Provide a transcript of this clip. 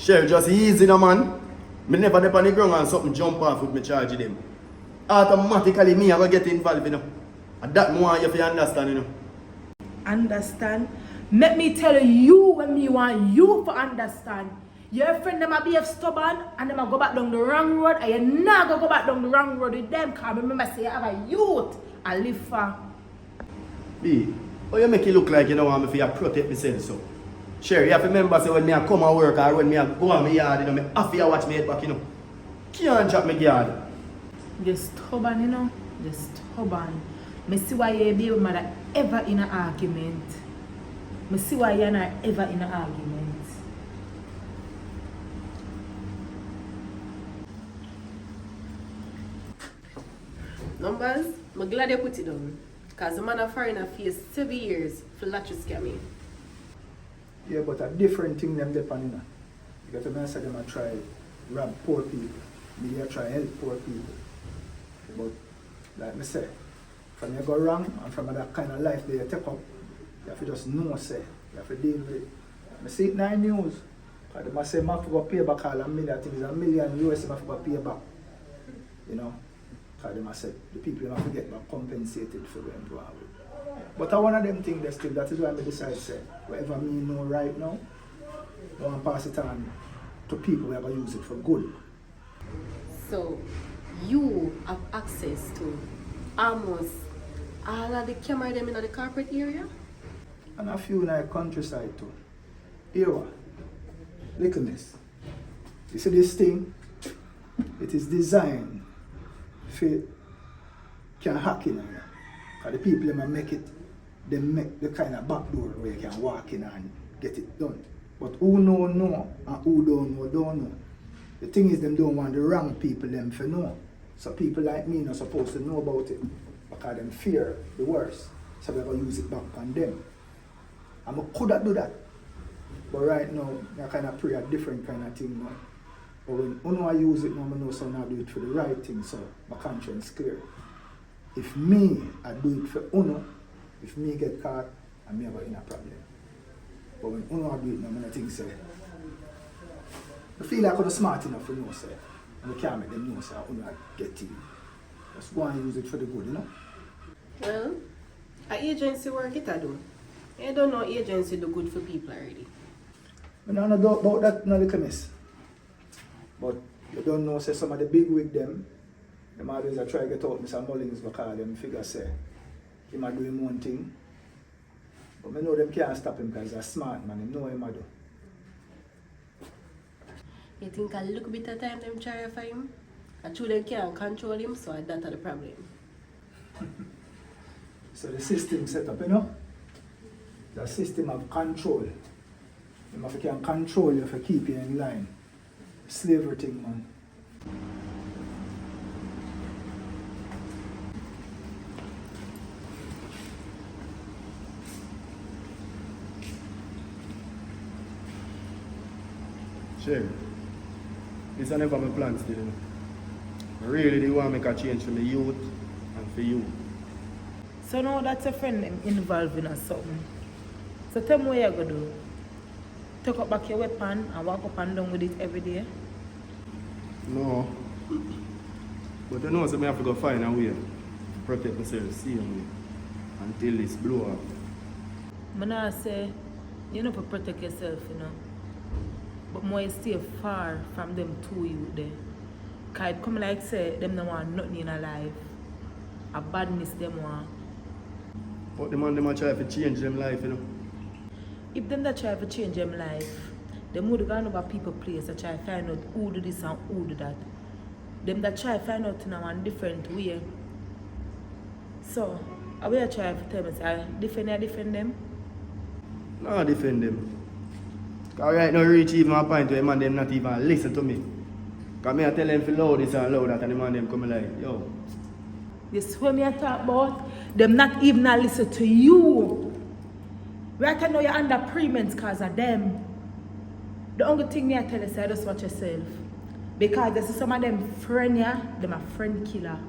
Shell, just easy no man. Me never dep on the ground and something jump off with me charge them. Automatically me I go get involved, you know. And that more you have to understand, you know. Understand? Let me tell you when me want you to understand. Your friend them a be stubborn and them a go back down the wrong road and you not go back down the wrong road with them because remember say you have a youth I live for. B, how you make it look like you know want me to protect myself so? Sure, you have to remember say when me a come and work or when me a go on my yard, you know, me have to watch me head back, you know. Can't drop my yard. You're stubborn, you know. You're stubborn. Me see why your baby mother ever in an argument. Me see why you're not ever in an argument. Numbers, I'm glad you put it down. Because the man of foreigner faced 7 years for lottery scamming. Yeah, but a different thing them depend on. Because when I say them I try rob poor people, me I try help poor people. But like I say, from you go wrong and from that kind of life that you take up, you have to just know say, you have to deal with it. I see it in the news. Because they say I have to go pay back all a million, I think it's $1 million US I have to go pay back. You know? Because they say the people have to get back compensated for them to have it. But I one of them things that still, that is why I decide say, whatever me know right now, I want to pass it on to people who are going to use it for good. So, you have access to almost all of the camera them in the corporate area? And a few in the countryside too. Here, littleness. You see this thing? It is designed for can hack in here. Because the people that make it, they make the kind of back door where you can walk in and get it done. But who know and who don't know. The thing is them don't want the wrong people them to know. So people like me not supposed to know about it. Because them fear the worst. So they're going to use it back on them. And I could do that. But right now, I kind of pray a different kind of thing now. But when I use it now, I know so now do it for the right thing, so my conscience clear. If me, I do it for Uno, if me get caught, I'm never in a problem. But when Uno I do it now, I think say, I feel like I'm smart enough to know say, and I can't make them know say, Uno I get to you. Just go and use it for the good, you know? Well, an agency work it I do. I don't know agency do good for people already. I don't know about that, no little miss. But you don't know say some of the big wig them always try to get out Mr. Mullins go call them figure say he might do him one thing. But I know them can't stop him because he's a smart man, he know him do. You think a little bit of time them try for him? And true them can't control him, so that's the problem. So the system set up, you know? The system of control. If you can control you, if you keep you in line. Slavery thing, man. Sure. This is never my plan still, you know. I really do want to make a change for my youth and for you. So now that's a friend involved in something. So tell me what you're going to do. Take up back your weapon and walk up and down with it every day? No. But you know, so I have to go find a way to protect myself, see me, until this blow up. I not say, you know, to protect yourself, you know. But more you stay far from them two you there. Because it come like say, them don't want nothing in their life. A badness them want. But the man, them try to change them life, you know. If them that try to change them life, them would go over people place and try to find out who do this and who do that. Them that try to find out in a different way. So, I will try to tell me, say, defend them? No, defend them. Because right now, reach even a point where man them not even listen to me. Because me I tell them to loud this and loud that and the man them come like, yo. This what me I talk about? Them not even listen to you. Right now you're under pretense because of them. The only thing I tell you is just watch yourself. Because this is some of them friend, yeah, them a friend killer.